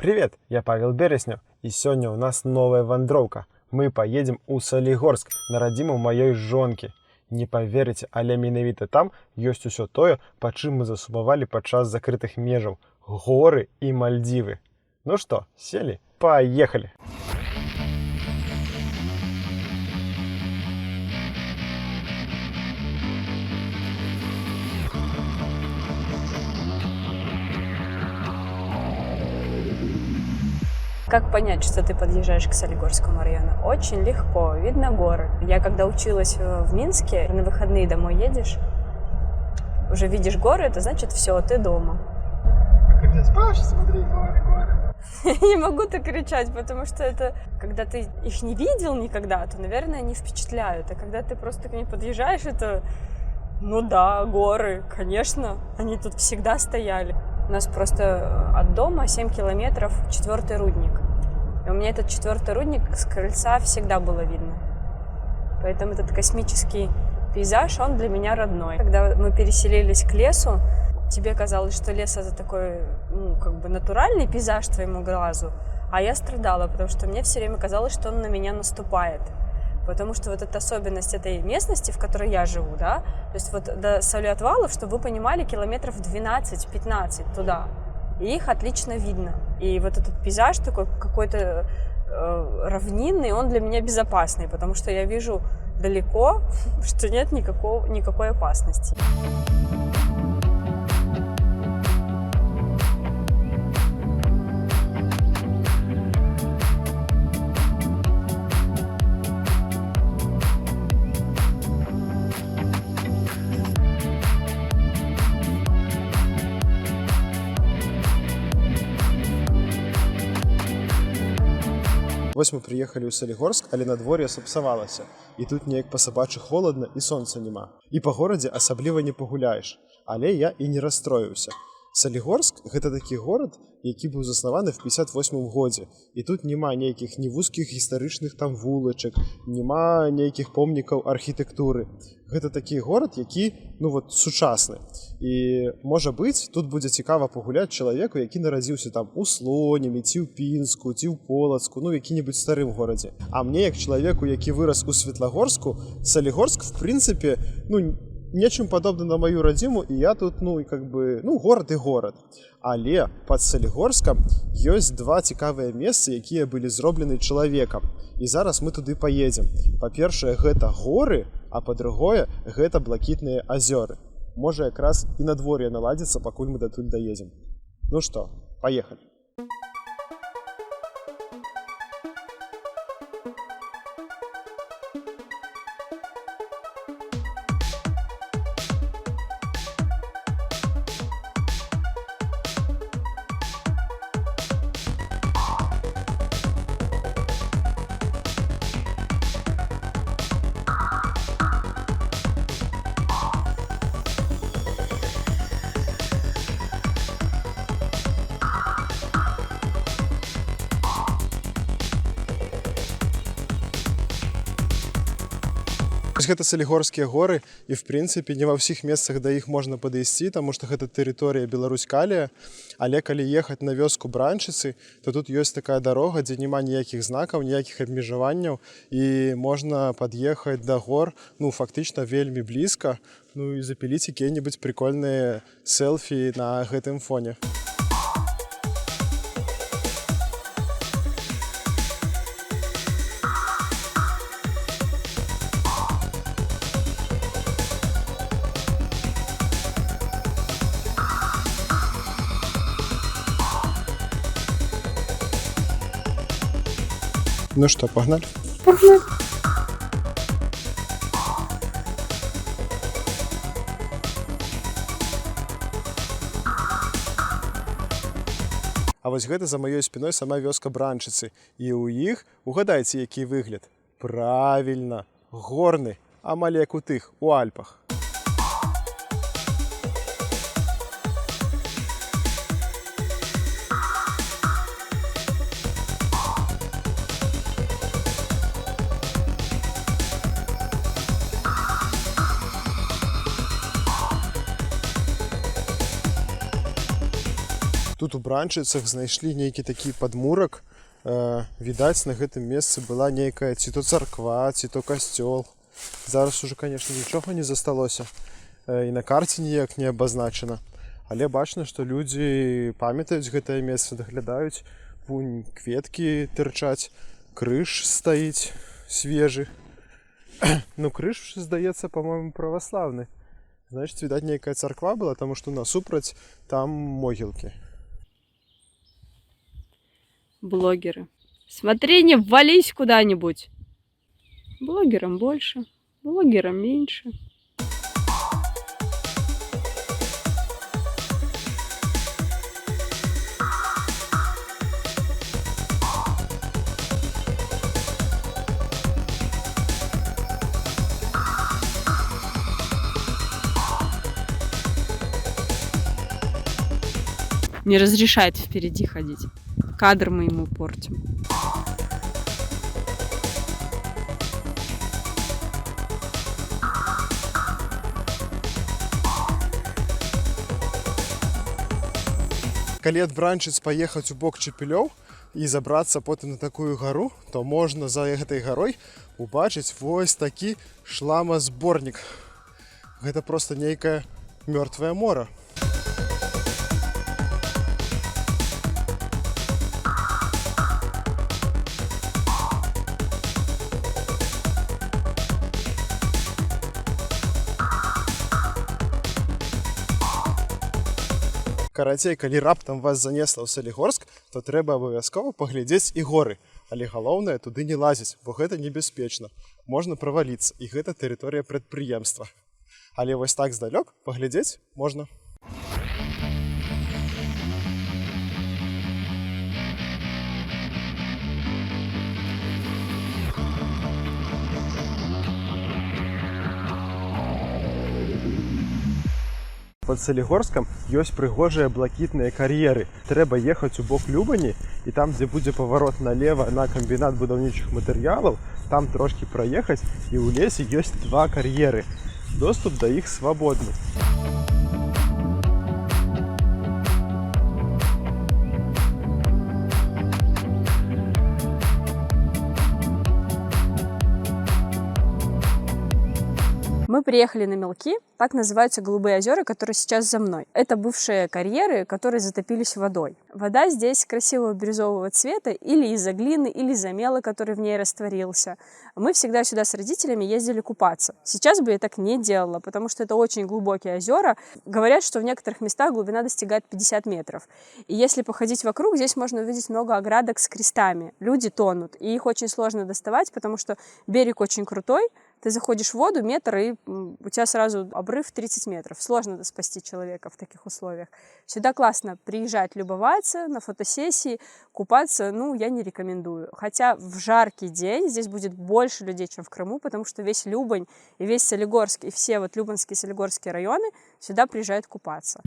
Привет, я Павел Береснев, и сегодня у нас новая вандроўка. Мы поедем у Солігорск на радзіму маёй жонкі. Не поверите, але менавіта там ёсць усё тое, па чым мы засумавалі падчас закрытых межаў. Горы і Мальдивы. Ну что, сели? Поехали! Как понять, что ты подъезжаешь к Солигорскому району? Очень легко, видно горы. Я когда училась в Минске, на выходные домой едешь, уже видишь горы, это значит все, ты дома. А когда спишь, смотри, горы. Я не могу так кричать, потому что это, когда ты их не видел никогда, то, наверное, они впечатляют. А когда ты просто к ним подъезжаешь, это, ну да, горы, конечно, они тут всегда стояли. У нас просто от дома 7 километров 4-й рудник. И у меня этот 4-й рудник с крыльца всегда было видно. Поэтому этот космический пейзаж, он для меня родной. Когда мы переселились к лесу, тебе казалось, что лес это такой, ну, как бы натуральный пейзаж твоему глазу, а я страдала, потому что мне все время казалось, что он на меня наступает. Потому что вот эта особенность этой местности, в которой я живу, да, то есть вот до Солиотвалов, чтобы вы понимали, километров 12-15 туда, и их отлично видно. И вот этот пейзаж такой какой-то равнинный, он для меня безопасный, потому что я вижу далеко, что нет никакой опасности. Вось мы приехалі ў Солігорск, але надвор'е сапсавалася. І тут неяк па-сабачы холадна і сонца няма. І па горадзе асабліва не пагуляеш. Але я і не расстроіўся. Солігорск – гэта такі горад, які быў заснаваны в 58 годзе. І тут няма нейкіх ні вузкіх гістарычных там вулачак, няма нейкіх помнікаў архітэктуры. Гэта такі горад, які, ну вот, сучасны. І, можа быць, тут будзе цікава пагуляць чалавеку, які нарадзіўся там у Слонімі, ці ў Пінску, ці ў Полацку, ну, які-небудзь старым горадзе. А мне, як чалавеку, які вырас у Светлагорску, Солігорск, в прынцыпе, ну, нечым падобны на маю радзіму, і я тут, ну, і как бы, ну, горад і горад. Але пад Солігорскам ёсць два цікавыя месцы, якія былі зроблены чалавекам. І зараз мы туды паедзем. Па-першае, гэта горы, а па-другое, гэта блакітныя азёры. Можа, якраз і надвор'е наладзіцца, пакуль мы датуль даедзем. Ну што, паехалі. Гэта Солігорскія горы, і в прынцыпе не ва ўсіх месцах да іх можна падысці, таму што гэта тэрыторыя Беларусь-Калія, але калі ехаць на вёску Бранчыцы, то тут ёсць такая дарога, дзе няма ніякіх знакаў, ніякіх абмежаванняў, і можна пад'ехаць да гор, ну, фактычна вельмі блізка, ну, і запіліць якія-небудзь прикольныя селфі на гэтым фоне. Ну что, погнали? Погнали. А вось гэта за маёй спіной сама вёска Бранчыцы. І ў іх, угадайце, які выгляд? Правільна, горны, амаль як у тых, у Альпах. Тут у бранчыцах знайшлі нейкі такі падмурак. Відаць, на гэтым месцы была нейкая ці то царква, ці то касцёл. Зараз уже, конечно, нічога не засталося. І на карце ніяк не абазначана. Але бачна, што людзі памятаюць гэтае месца, даглядаюць. Вунь кветкі тырчаць, крыж стаіць свежы. Ну, крыж, здаецца, по-моему, праваслаўны. Значит, видать, некая церква была, потому что насупраць там могилки. Блогеры. Смотри, не ввались куда-нибудь. Блогерам больше, блогерам меньше. Не разрешает впереди ходить. Кадр мы ему портим. Калі ад Бранчыц паехаць у бок Чэпелёў і забрацца потым на такую гару, то можна за гэтай гарой убачыць вось такі шламазборнік. Гэта проста нейкае мёртвае мора. Карацей, калі раптам вас занесла ў Салігорск, то трэба абавязкова паглядзець і горы. Але галоўнае туды не лазіць, бо гэта небяспечна. Можна праваліцца, і гэта тэрыторыя прадпрыемства. Але вось так здалёк паглядзець можна. Под Салігорскам ёсць прыгожыя блакітныя кар'еры. Трэба ехаць у бок Любані, і там, дзе будзе паварот налева на камбінат будаўнічых матэрыялаў, там трошкі праехаць, і ў лесе ёсць 2 кар'еры. Доступ да іх свабодны. Мы приехали на Мелки, так называются голубые озера, которые сейчас за мной. Это бывшие карьеры, которые затопились водой. Вода здесь красивого бирюзового цвета, или из-за глины, или из-за мела, который в ней растворился. Мы всегда сюда с родителями ездили купаться. Сейчас бы я так не делала, потому что это очень глубокие озера. Говорят, что в некоторых местах глубина достигает 50 метров. И если походить вокруг, здесь можно увидеть много оградок с крестами. Люди тонут, и их очень сложно доставать, потому что берег очень крутой. Ты заходишь в воду метр, и у тебя сразу обрыв 30 метров. Сложно спасти человека в таких условиях. Сюда классно приезжать, любоваться на фотосессии, купаться, ну, я не рекомендую. Хотя в жаркий день здесь будет больше людей, чем в Крыму, потому что весь Любань и весь Солигорск, и все вот Любанские и Солигорские районы сюда приезжают купаться.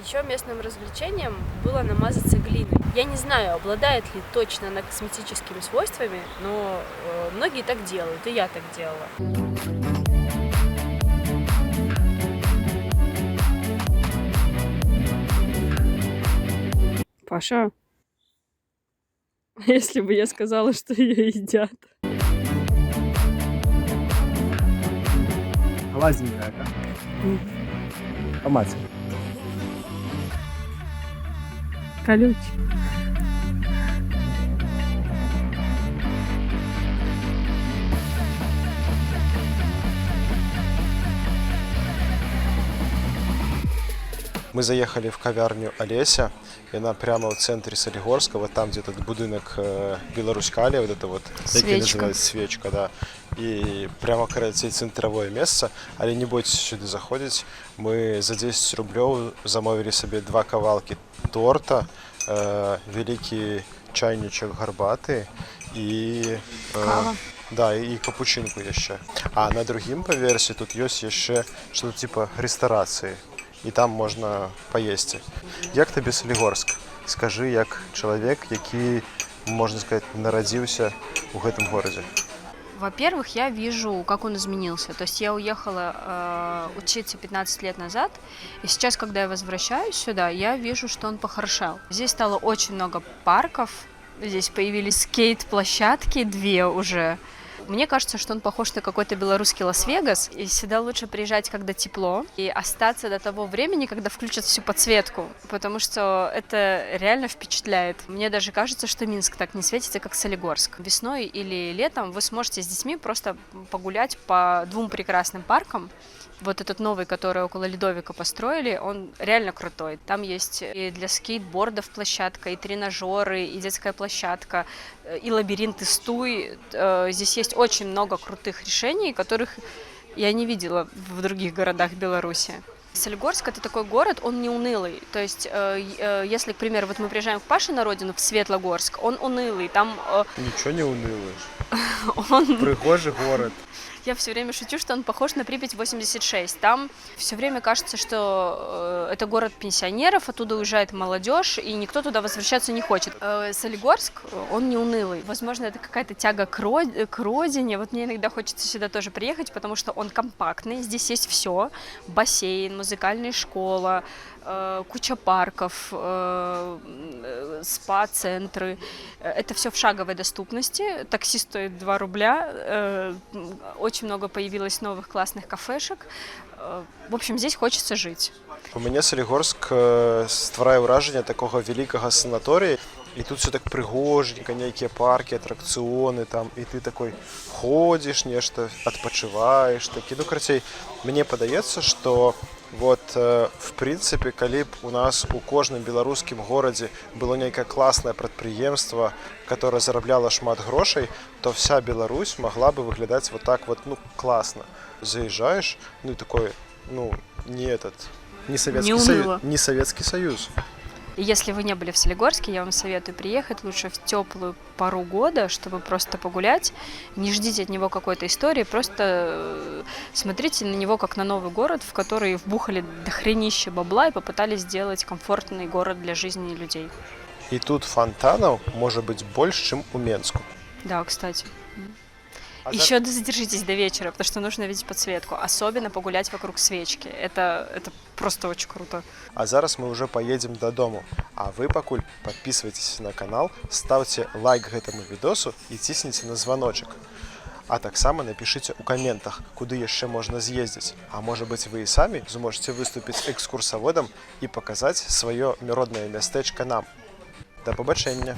Еще местным развлечением было намазаться глиной. Я не знаю, обладает ли точно она косметическими свойствами, но многие так делают, и я так делала. Паша, если бы я сказала, что ее едят? Гладенькая, да? По матери. Колючий. Мы заехали в кавярню Олеся, и она прямо в центре Солигорска, вот там где-то будинок Беларуськалия, вот это вот, який називається свечка, да. І прямо карацей центровое место, але не бойтесь сюди заходить. Мы за 10 рублев замовили себе 2 кавалки торта, великий чайничок гарбаты и да, и капучинку еще. А на другим поверсі тут есть еще что-то типа ресторации. і там можна паесці. Як табе Салігорск? Скажы, як чалавек, які, можна сказать, нарадзіўся ў гэтым горадзе. Во-первых, я вижу, как он изменился. То есть я уехала учиться 15 лет назад, и сейчас, когда я возвращаюсь сюда, я вижу, что он похорошел. Здесь стало очень много парков, здесь появились скейт-площадки, 2 уже. Мне кажется, что он похож на какой-то белорусский Лас-Вегас, и сюда лучше приезжать, когда тепло, и остаться до того времени, когда включат всю подсветку, потому что это реально впечатляет. Мне даже кажется, что Минск так не светится, как Солигорск. Весной или летом вы сможете с детьми просто погулять по 2 прекрасным паркам. Вот этот новый, который около Ледовика построили, он реально крутой. Там есть и для скейтбордов площадка, и тренажеры, и детская площадка, и лабиринт, и стуй. Здесь есть очень много крутых решений, которых я не видела в других городах Беларуси. Солигорск — это такой город, он не унылый. То есть, если, к примеру, вот мы приезжаем к Паше на родину, в Светлогорск, он унылый. Там... Ничего не унылый. Он... Пригожий город. Я все время шучу, что он похож на Припять 86. Там все время кажется, что это город пенсионеров, оттуда уезжает молодежь, и никто туда возвращаться не хочет. Солигорск, он не унылый. Возможно, это какая-то тяга к родине. Вот мне иногда хочется сюда тоже приехать, потому что он компактный. Здесь есть все: бассейн, музыкальная школа, куча парков, спа-центры. Это все в шаговой доступности. Такси стоит 2 рубля. Очень много появилось новых классных кафешек. В общем, здесь хочется жить. У мяне Салігорск стварае ўражанне такога вялікага санаторыя, і тут все так прыгоженька, нейкія паркі, атракцыёны там, і ты такой ходзіш, нешта адпачываеш, такі. Ну, карацей, мне падаецца, што вот, в прынцыпе, калі б у нас у кожным беларускім горадзе было нейкае класнае прадпрыемства, которое зарабляла шмат грошай, то вся Беларусь могла бы выглядаць вот так вот, ну, классно. Заезжаешь, ну и такой, ну, не Советский Союз. И если вы не были в Солигорске, я вам советую приехать лучше в теплую пору года, чтобы просто погулять. Не ждите от него какой-то истории, просто смотрите на него как на новый город, в который вбухали дохренище бабла и попытались сделать комфортный город для жизни людей. И тут фонтанов может быть больше, чем у Менску. Да, кстати. Еще задержитесь до вечера, потому что нужно видеть подсветку. Особенно погулять вокруг свечки. Это просто очень круто. А зараз мы уже поедем до дому. А вы покуль подписывайтесь на канал, ставьте лайк этому видосу и тисните на звоночек. А таксама напишите у комментах, куда еще можно съездить. А может быть, вы и сами сможете выступить экскурсоводом и показать свое родное местечко нам. До побачення!